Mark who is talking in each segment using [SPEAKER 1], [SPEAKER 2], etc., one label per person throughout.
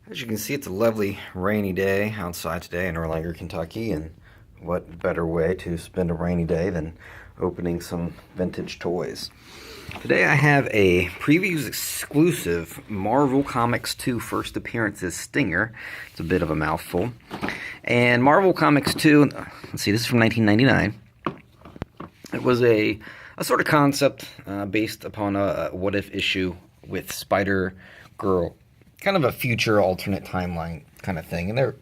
[SPEAKER 1] As you can see, it's a lovely rainy day outside today in Erlanger, Kentucky, and what better way to spend a rainy day than opening some vintage toys. Today I have a previews exclusive Marvel Comics 2 First Appearances Stinger. It's a bit of a mouthful. And Marvel Comics 2, let's see, this is from 1999. It was a sort of concept based upon a what-if issue with Spider-Girl. Kind of a future alternate timeline kind of thing. And there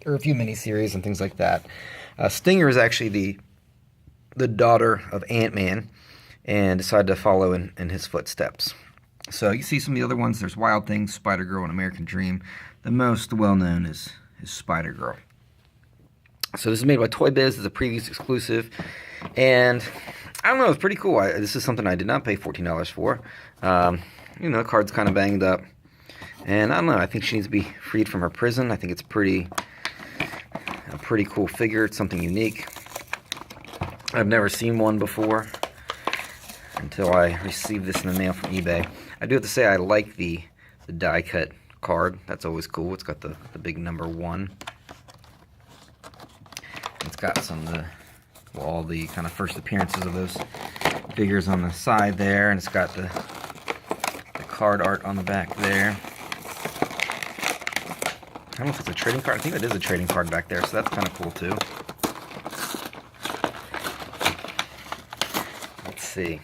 [SPEAKER 1] are a few miniseries and things like that. Stinger is actually the daughter of Ant-Man and decided to follow in his footsteps. So you see some of the other ones. There's Wild Things, Spider-Girl, and American Dream. The most well-known is Spider-Girl. So this is made by Toy Biz. It's a previews exclusive. And I don't know, it's pretty cool. This is something I did not pay $14 for. The card's kind of banged up. And I don't know, I think she needs to be freed from her prison. I think it's a pretty cool figure. It's something unique. I've never seen one before until I received this in the mail from eBay. I do have to say I like the die cut card. That's always cool. It's got the big number 1. It's got all the kind of first appearances of those figures on the side there, and it's got the card art on the back there. I don't know if it's a trading card. I think it is a trading card back there, so that's kind of cool too. Let's see.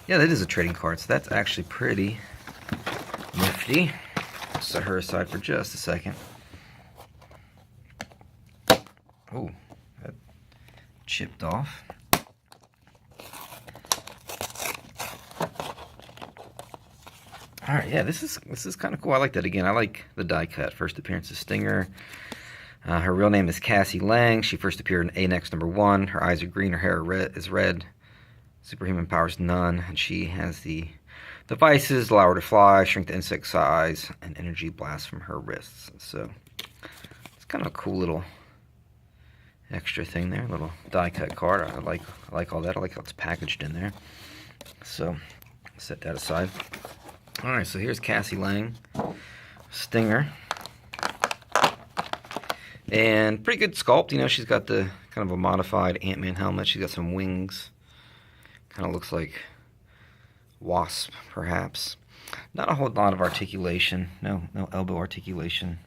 [SPEAKER 1] Yeah, that is a trading card, so that's actually pretty nifty. Set her aside for just a second. Oh, that chipped off. Alright, yeah, this is kind of cool. I like that. Again, I like the die cut. First appearance of Stinger. Her real name is Cassie Lang. She first appeared in A-Next number 1. Her eyes are green. Her hair is red. Superhuman powers none. And she has the devices, allow her to fly, shrink the insect size, and energy blast from her wrists. So it's kind of a cool little extra thing there. Little die cut card. I like all that. I like how it's packaged in there. So set that aside. Alright, so here's Cassie Lang, Stinger. And pretty good sculpt. You know, she's got the kind of a modified Ant-Man helmet. She's got some wings. Kind of looks like Wasp, perhaps. Not a whole lot of articulation. No elbow articulation.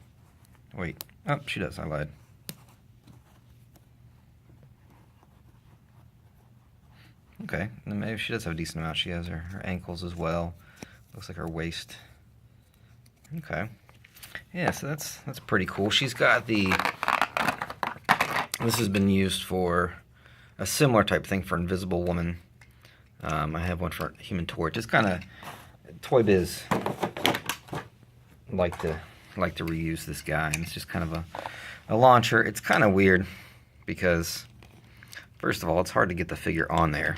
[SPEAKER 1] Wait. Oh, she does. I lied. Okay. And maybe she does have a decent amount. She has her ankles as well. Looks like her waist. Okay. Yeah, so that's pretty cool. She's got this has been used for a similar type thing for Invisible Woman. I have one for Human Torch. It's kind of Toy Biz like to reuse this guy, and it's just kind of a launcher. It's kind of weird because first of all, it's hard to get the figure on there,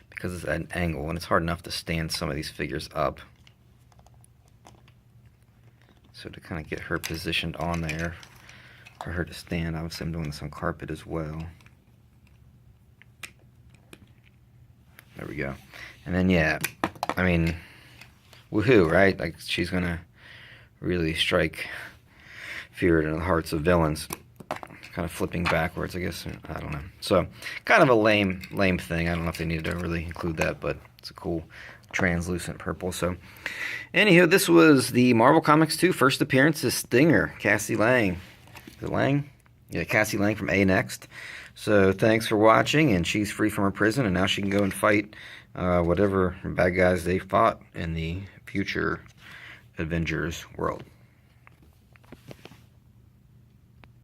[SPEAKER 1] because it's at an angle, and it's hard enough to stand some of these figures up. So to kind of get her positioned on there, for her to stand, obviously I'm doing this on carpet as well. There we go. And then, yeah, I mean, woohoo, right? Like, she's gonna really strike fear into the hearts of villains. Kind of flipping backwards, I guess. I don't know. So, kind of a lame thing. I don't know if they needed to really include that, but it's a cool translucent purple. So, anywho, this was the Marvel Comics 2 First Appearances Stinger, Cassie Lang. Is it Lang? Yeah, Cassie Lang from A-Next. So, thanks for watching, and she's free from her prison, and now she can go and fight whatever bad guys they fought in the future Avengers world.